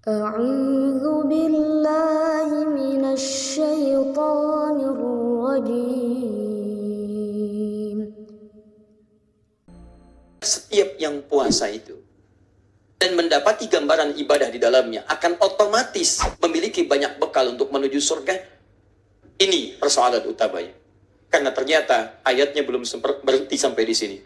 أعوذ بالله من الشيطان الرجيم. Setiap yang puasa itu dan mendapati gambaran ibadah di dalamnya akan otomatis memiliki banyak bekal untuk menuju surga. Ini persoalan utamanya. Karena ternyata ayatnya belum berhenti sampai di sini.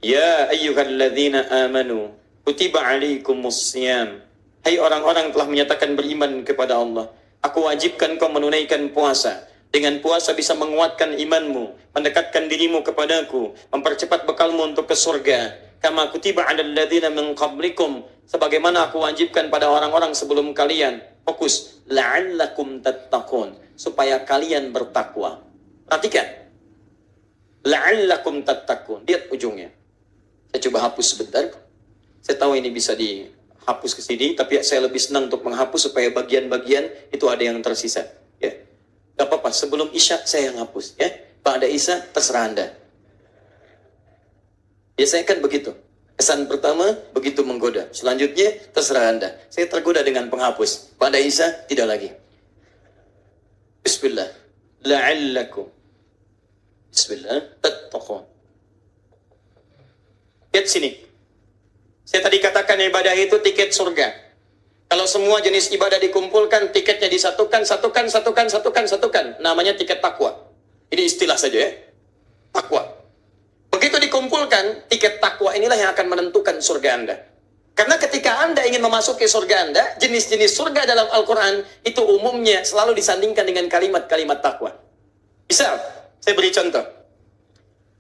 Ya ayyuhalladzina amanu kutiba alaikumussyam. Hai orang-orang telah menyatakan beriman kepada Allah, aku wajibkan kau menunaikan puasa. Dengan puasa bisa menguatkan imanmu, mendekatkan dirimu kepadaku, mempercepat bekalmu untuk ke surga. Kama kutiba 'alal ladzina min qablikum, sebagaimana aku wajibkan pada orang-orang sebelum kalian. Fokus, la'allakum tattaqun, supaya kalian bertakwa. Perhatikan. La'allakum tattaqun. Lihat ujungnya. Saya coba hapus sebentar. Saya tahu ini bisa dihapus ke sini, tapi saya lebih senang untuk menghapus supaya bagian-bagian itu ada yang tersisa. Ya. Gak apa-apa, sebelum Isya saya yang hapus. Ya. Pada Isya, terserah Anda. Biasanya kan begitu. Kesan pertama, begitu menggoda. Selanjutnya, terserah Anda. Saya tergoda dengan penghapus. Pada Isya, tidak lagi. Bismillah. La'allakum. Bismillah. Tattaqun. Lihat sini. Saya tadi katakan ibadah itu tiket surga. Kalau semua jenis ibadah dikumpulkan, tiketnya disatukan, satukan. Namanya tiket takwa. Ini istilah saja ya. Takwa. Begitu dikumpulkan, tiket takwa inilah yang akan menentukan surga Anda. Karena ketika Anda ingin memasuki surga Anda, jenis-jenis surga dalam Al-Quran itu umumnya selalu disandingkan dengan kalimat-kalimat takwa. Misal, saya beri contoh.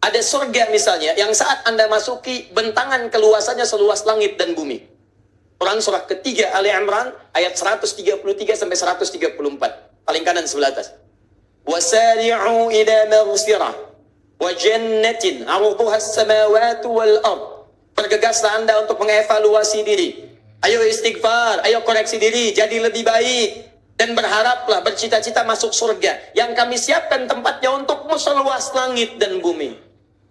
Ada surga misalnya, yang saat Anda masuki, bentangan keluasannya seluas langit dan bumi. Quran surah ketiga Ali Imran ayat 133 sampai 134. Paling kanan sebelah atas. Wasari'u ila maghfirah wa jannatin 'arduha as-samawati wal ard. Bergegaslah Anda untuk mengevaluasi diri. Ayo istighfar, ayo koreksi diri, jadi lebih baik. Dan berharaplah, bercita-cita masuk surga yang kami siapkan tempatnya untukmu seluas langit dan bumi.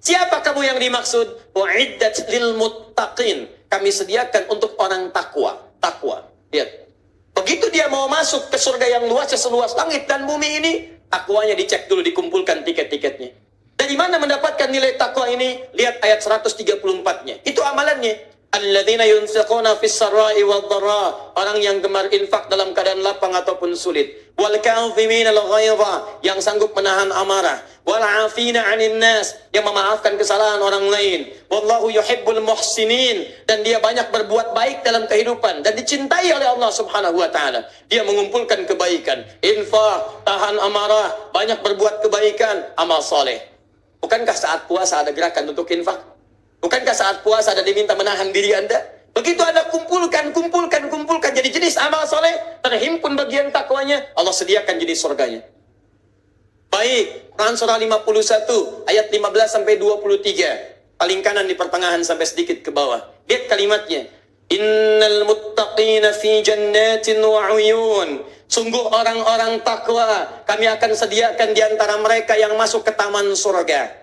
Siapa kamu yang dimaksud? U'iddat lil muttaqin. Kami sediakan untuk orang takwa. Takwa. Lihat. Begitu dia mau masuk ke surga yang luasnya seluas langit dan bumi ini, takwanya dicek dulu, dikumpulkan tiket-tiketnya. Dari mana mendapatkan nilai takwa ini? Lihat ayat 134-nya. Itu amalannya. Alladzina yunfiquna fis sarai wad dharra, orang yang gemar infak dalam keadaan lapang ataupun sulit. Wal kadhimina al ghaidha, yang sanggup menahan amarah. Wal 'afina 'anil nas, yang memaafkan kesalahan orang lain. Wallahu yuhibbul muhsinin, dan dia banyak berbuat baik dalam kehidupan dan dicintai oleh Allah Subhanahu wa taala. Dia mengumpulkan kebaikan, infak, tahan amarah, banyak berbuat kebaikan, amal soleh. Bukankah saat puasa ada gerakan untuk infak? Bukankah saat puasa ada diminta menahan diri Anda? Begitu Anda kumpulkan. Jadi jenis amal soleh, terhimpun bagian takwanya, Allah sediakan jenis surganya. Baik, Quran surah 51, ayat 15 sampai 23. Paling kanan di pertengahan sampai sedikit ke bawah. Lihat kalimatnya. Innal muttaqina fi jannatin wa 'uyun. Sungguh orang-orang takwa, kami akan sediakan di antara mereka yang masuk ke taman surga.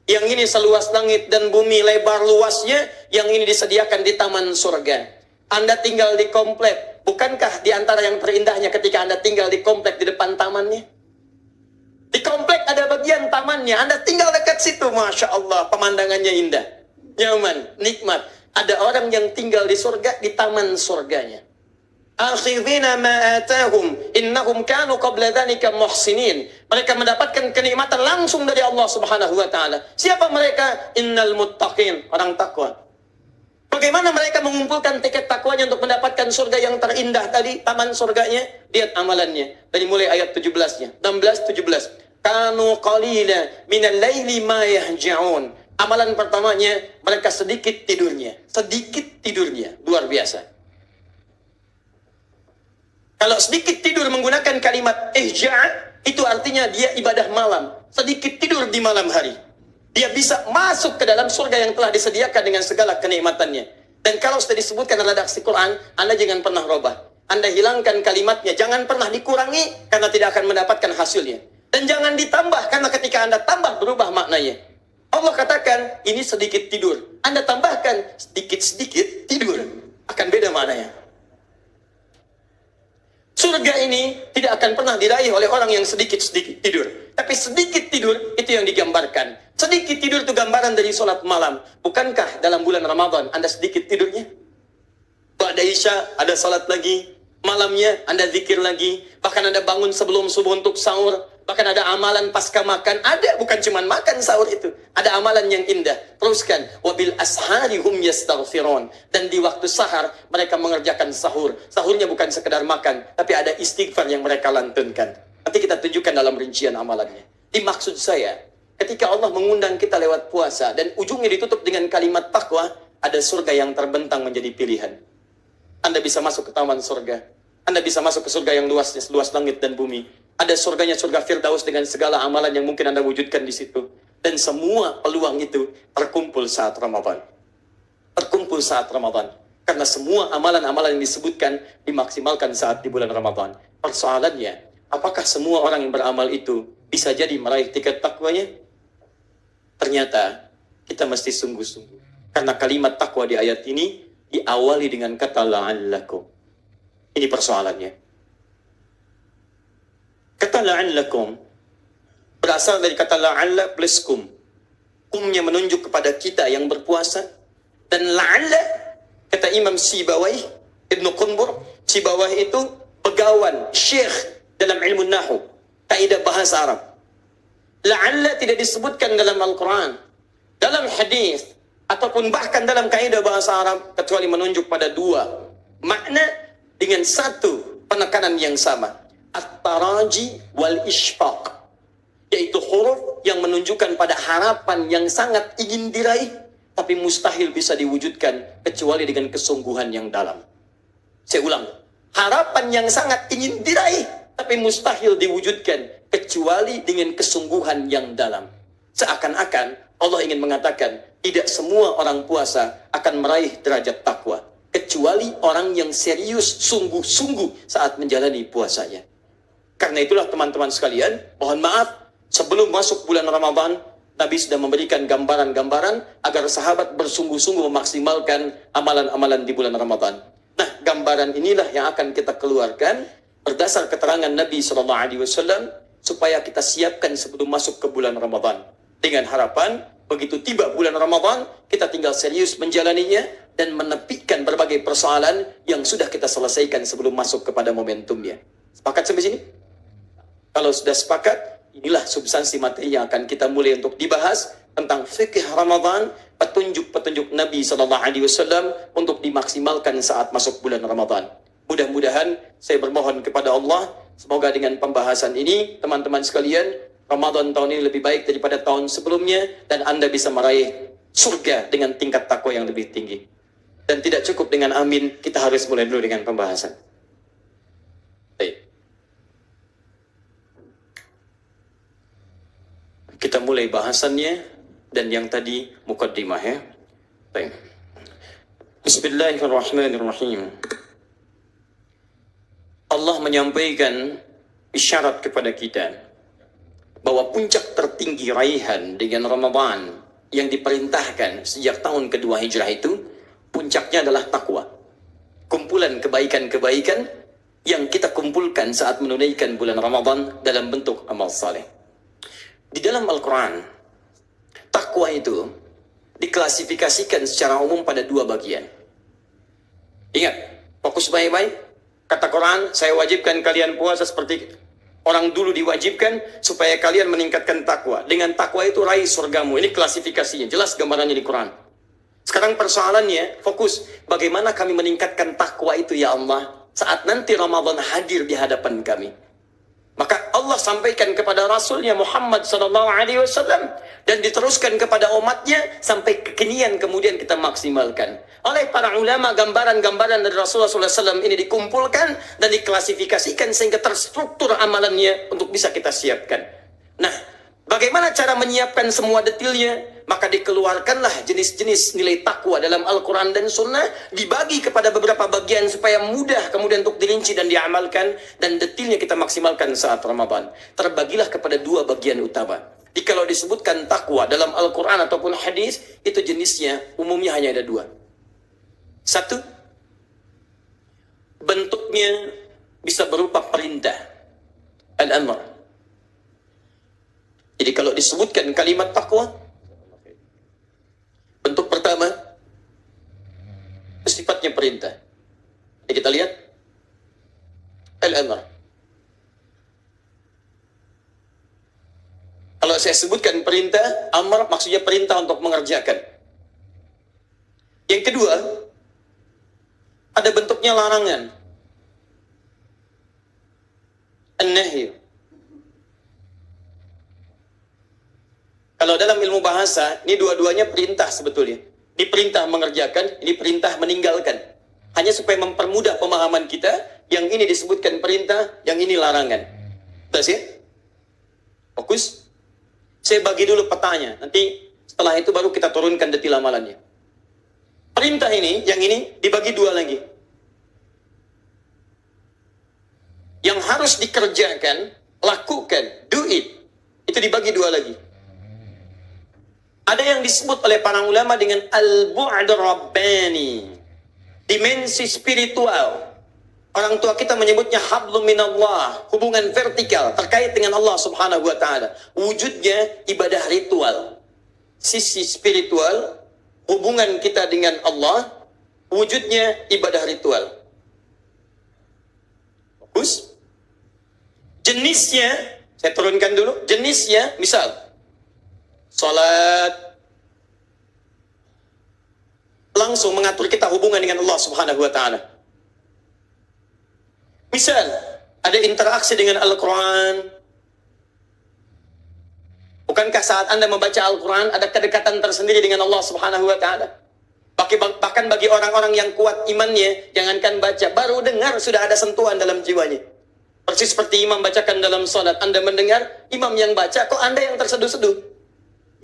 Yang ini seluas langit dan bumi, lebar luasnya, yang ini disediakan di taman surga. Anda tinggal di komplek. Bukankah di antara yang terindahnya ketika Anda tinggal di komplek di depan tamannya? Di komplek ada bagian tamannya. Anda tinggal dekat situ, Masya Allah, pemandangannya indah, nyaman, nikmat. Ada orang yang tinggal di surga, di taman surganya. Akhidhina ma atahum innahum kanu qabla dhalika muhsinin. Mereka mendapatkan kenikmatan langsung dari Allah Subhanahu wa taala. Siapa mereka? Innal muttaqin, orang takwa. Bagaimana mereka mengumpulkan tiket takwanya untuk mendapatkan surga yang terindah tadi, taman surganya? Lihat amalannya dari mulai ayat 17-nya, 16 17. Kanu qalila minal laili ma yahja'un. Amalan pertamanya, mereka sedikit tidurnya. Sedikit tidurnya, luar biasa. Kalau sedikit tidur menggunakan kalimat ihja', itu artinya dia ibadah malam. Sedikit tidur di malam hari. Dia bisa masuk ke dalam surga yang telah disediakan dengan segala kenikmatannya. Dan kalau sudah disebutkan dalam redaksi Quran, Anda jangan pernah robah. Anda hilangkan kalimatnya. Jangan pernah dikurangi, karena tidak akan mendapatkan hasilnya. Dan jangan ditambah, karena ketika Anda tambah, berubah maknanya. Allah katakan, ini sedikit tidur. Anda tambahkan sedikit-sedikit tidur. Akan beda maknanya. Surga ini tidak akan pernah diraih oleh orang yang sedikit-sedikit tidur. Tapi sedikit tidur itu yang digambarkan. Sedikit tidur itu gambaran dari sholat malam. Bukankah dalam bulan Ramadan Anda sedikit tidurnya? Ba'da Isya ada salat lagi, malamnya Anda zikir lagi, bahkan Anda bangun sebelum subuh untuk sahur, bahkan ada amalan pasca makan, ada, bukan cuma makan sahur itu, ada amalan yang indah. Teruskan, wabil ashari hum yastaghfirun, dan di waktu sahar mereka mengerjakan sahur. Sahurnya bukan sekedar makan, tapi ada istighfar yang mereka lantunkan. Nanti kita tunjukkan dalam rincian amalannya. Dimaksud saya, ketika Allah mengundang kita lewat puasa dan ujungnya ditutup dengan kalimat takwa, ada surga yang terbentang menjadi pilihan. Anda bisa masuk ke taman surga. Anda bisa masuk ke surga yang luasnya seluas langit dan bumi. Ada surganya, surga Firdaus dengan segala amalan yang mungkin Anda wujudkan di situ. Dan semua peluang itu terkumpul saat Ramadan. Terkumpul saat Ramadan. Karena semua amalan-amalan yang disebutkan dimaksimalkan saat di bulan Ramadan. Persoalannya, apakah semua orang yang beramal itu bisa jadi meraih tiket takwanya? Ternyata kita mesti sungguh-sungguh. Karena kalimat takwa di ayat ini diawali dengan kata la'allakum. Ini persoalannya. Kata la'allakum berasal dari kata la'alla plus kum. Kumnya menunjuk kepada kita yang berpuasa. Dan la'alla, kata Imam Sibawayh, Ibnu Qunbur, Sibawayh itu pegawan, syekh dalam ilmu nahu, kaidah bahasa Arab. La'alla tidak disebutkan dalam Al-Quran, dalam hadis, ataupun bahkan dalam kaidah bahasa Arab, kecuali menunjuk pada dua makna dengan satu penekanan yang sama, at-taraji wal ishfaq, yaitu huruf yang menunjukkan pada harapan yang sangat ingin diraih tapi mustahil bisa diwujudkan kecuali dengan kesungguhan yang dalam. Saya ulang, harapan yang sangat ingin diraih tapi mustahil diwujudkan kecuali dengan kesungguhan yang dalam. Seakan-akan Allah ingin mengatakan, tidak semua orang puasa akan meraih derajat takwa, kecuali orang yang serius, sungguh-sungguh saat menjalani puasanya. Karena itulah teman-teman sekalian, mohon maaf, sebelum masuk bulan Ramadan, Nabi sudah memberikan gambaran-gambaran agar sahabat bersungguh-sungguh memaksimalkan amalan-amalan di bulan Ramadan. Nah, gambaran inilah yang akan kita keluarkan berdasar keterangan Nabi SAW, supaya kita siapkan sebelum masuk ke bulan Ramadan. Dengan harapan, begitu tiba bulan Ramadan, kita tinggal serius menjalaninya dan menepikan berbagai persoalan yang sudah kita selesaikan sebelum masuk kepada momentumnya. Sepakat sampai sini? Kalau sudah sepakat, inilah substansi materi yang akan kita mulai untuk dibahas tentang fikih Ramadan, petunjuk-petunjuk Nabi SAW untuk dimaksimalkan saat masuk bulan Ramadan. Mudah-mudahan saya bermohon kepada Allah, semoga dengan pembahasan ini, teman-teman sekalian, Ramadan tahun ini lebih baik daripada tahun sebelumnya, dan Anda bisa meraih surga dengan tingkat takwa yang lebih tinggi. Dan tidak cukup dengan amin, kita harus mulai dulu dengan pembahasan. Baik. Kita mulai bahasannya, dan yang tadi mukaddimah ya. Baik. Bismillahirrahmanirrahim. Allah menyampaikan isyarat kepada kita bahwa puncak tertinggi raihan dengan Ramadan yang diperintahkan sejak tahun kedua hijrah itu, puncaknya adalah takwa. Kumpulan kebaikan-kebaikan yang kita kumpulkan saat menunaikan bulan Ramadan dalam bentuk amal saleh. Di dalam Al-Quran, takwa itu diklasifikasikan secara umum pada dua bagian. Ingat, fokus baik-baik. Kata Quran, saya wajibkan kalian puasa seperti orang dulu diwajibkan supaya kalian meningkatkan takwa. Dengan takwa itu raih surgamu. Ini klasifikasinya, jelas gambarannya di Quran. Sekarang persoalannya, fokus. Bagaimana kami meningkatkan takwa itu ya Allah saat nanti Ramadan hadir di hadapan kami. Maka Allah sampaikan kepada Rasulnya Muhammad SAW dan diteruskan kepada umatnya sampai kekinian kemudian kita maksimalkan. Oleh para ulama, gambaran-gambaran dari Rasulullah SAW ini dikumpulkan dan diklasifikasikan sehingga terstruktur amalannya untuk bisa kita siapkan. Nah, bagaimana cara menyiapkan semua detailnya? Maka dikeluarkanlah jenis-jenis nilai takwa dalam Al-Quran dan Sunnah, dibagi kepada beberapa bagian supaya mudah kemudian untuk dirinci dan diamalkan, dan detailnya kita maksimalkan saat Ramadan. Terbagilah kepada dua bagian utama. Jikalau disebutkan takwa dalam Al-Quran ataupun hadis, itu jenisnya umumnya hanya ada dua. Satu, bentuknya bisa berupa perintah, al-amr. Jadi kalau disebutkan kalimat takwa, bentuk pertama sifatnya perintah. Jadi kita lihat al-amr. Kalau saya sebutkan perintah, amr maksudnya perintah untuk mengerjakan. Yang kedua, ada bentuknya larangan. An-nahy. Kalau dalam ilmu bahasa, ini dua-duanya perintah sebetulnya. Ini perintah mengerjakan, ini perintah meninggalkan. Hanya supaya mempermudah pemahaman kita, yang ini disebutkan perintah, yang ini larangan. Terus ya? Fokus. Saya bagi dulu petanya, nanti setelah itu baru kita turunkan detil amalannya. Perintah ini, yang ini dibagi dua lagi. Yang harus dikerjakan, lakukan, do it. Itu dibagi dua lagi. Ada yang disebut oleh para ulama dengan al-bu'd rabbani, dimensi spiritual. Orang tua kita menyebutnya hablum minallah, hubungan vertikal terkait dengan Allah Subhanahu wa taala. Wujudnya ibadah ritual. Sisi spiritual, hubungan kita dengan Allah, wujudnya ibadah ritual. Fokus. Jenisnya, saya turunkan dulu. Jenisnya, misal salat, langsung mengatur kita hubungan dengan Allah Subhanahu wa taala. Misal, ada interaksi dengan Al-Quran. Bukankah saat Anda membaca Al-Quran, ada kedekatan tersendiri dengan Allah Subhanahu wa ta'ala? Bahkan bagi orang-orang yang kuat imannya, jangankan baca, baru dengar sudah ada sentuhan dalam jiwanya. Persis seperti imam bacakan dalam salat. Anda mendengar, imam yang baca, kok Anda yang terseduh-seduh?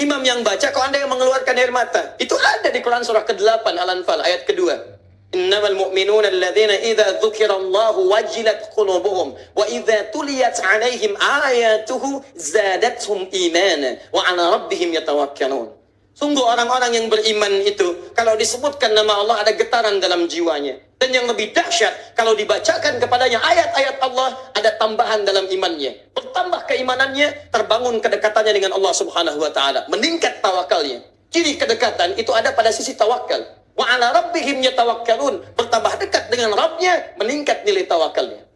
Imam yang baca, kok Anda yang mengeluarkan air mata? Itu ada di Quran surah ke-8, Al-Anfal, ayat kedua. Innamal mu'minuna alladhina idza dzukirallahu wajilat qulubuhum wa idza tuliyat 'alaihim ayatuhu zadatuhum imana wa 'ala rabbihim yatawakkalun. Sungguh orang-orang yang beriman itu kalau disebutkan nama Allah ada getaran dalam jiwanya. Dan yang lebih dahsyat kalau dibacakan kepadanya ayat-ayat Allah ada tambahan dalam imannya. Bertambah keimanannya, terbangun kedekatannya dengan Allah Subhanahu wa taala, meningkat tawakalnya. Ciri kedekatan itu ada pada sisi tawakal. Wa 'ala rabbihim yatawakkalun, bertambah dekat dengan Rabbnya, meningkat nilai tawakalnya.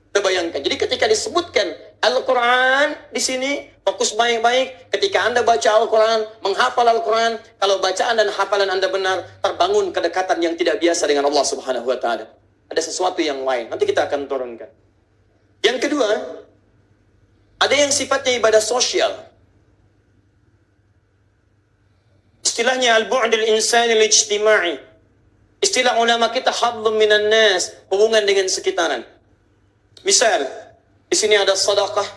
Kita bayangkan. Jadi ketika disebutkan Al-Quran di sini, fokus baik-baik. Ketika Anda baca Al-Quran, menghafal Al-Quran, kalau bacaan dan hafalan Anda benar, terbangun kedekatan yang tidak biasa dengan Allah Subhanahu wa taala. Ada sesuatu yang lain. Nanti kita akan turunkan. Yang kedua, ada yang sifatnya ibadah sosial. Istilahnya al-bu'dul insani al-ijtima'i. Istilah ulama kita hablum minan nas, hubungan dengan sekitaran. Misal, di sini ada sedekah.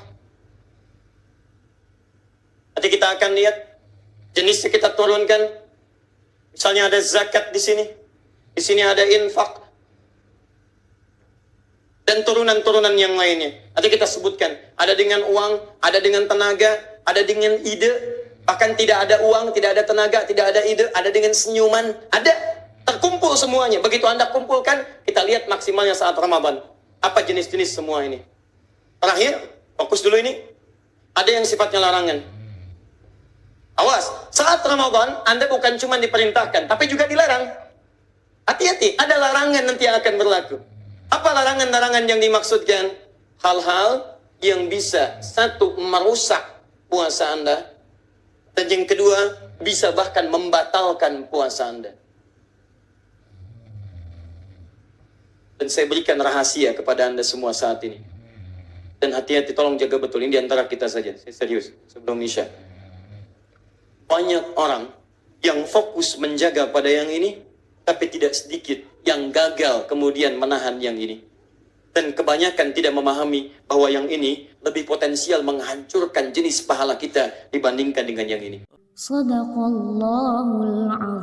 Nanti kita akan lihat jenisnya kita turunkan. Misalnya ada zakat di sini. Di sini ada infak. Dan turunan-turunan yang lainnya. Nanti kita sebutkan. Ada dengan uang, ada dengan tenaga, ada dengan ide. Bahkan tidak ada uang, tidak ada tenaga, tidak ada ide, ada dengan senyuman, ada. Terkumpul semuanya. Begitu Anda kumpulkan, kita lihat maksimalnya saat Ramadan. Apa jenis-jenis semua ini? Terakhir, fokus dulu ini. Ada yang sifatnya larangan. Awas, saat Ramadan, Anda bukan cuma diperintahkan, tapi juga dilarang. Hati-hati, ada larangan nanti yang akan berlaku. Apa larangan-larangan yang dimaksudkan? Hal-hal yang bisa, satu, merusak puasa Anda. Dan yang kedua, bisa bahkan membatalkan puasa Anda. Dan saya berikan rahasia kepada Anda semua saat ini. Dan hati-hati, tolong jaga betul. Ini diantara kita saja. Saya serius, sebelum Isya. Banyak orang yang fokus menjaga pada yang ini, tapi tidak sedikit yang gagal kemudian menahan yang ini. Dan kebanyakan tidak memahami bahwa yang ini lebih potensial menghancurkan jenis pahala kita dibandingkan dengan yang ini. Sadaqallahul azim.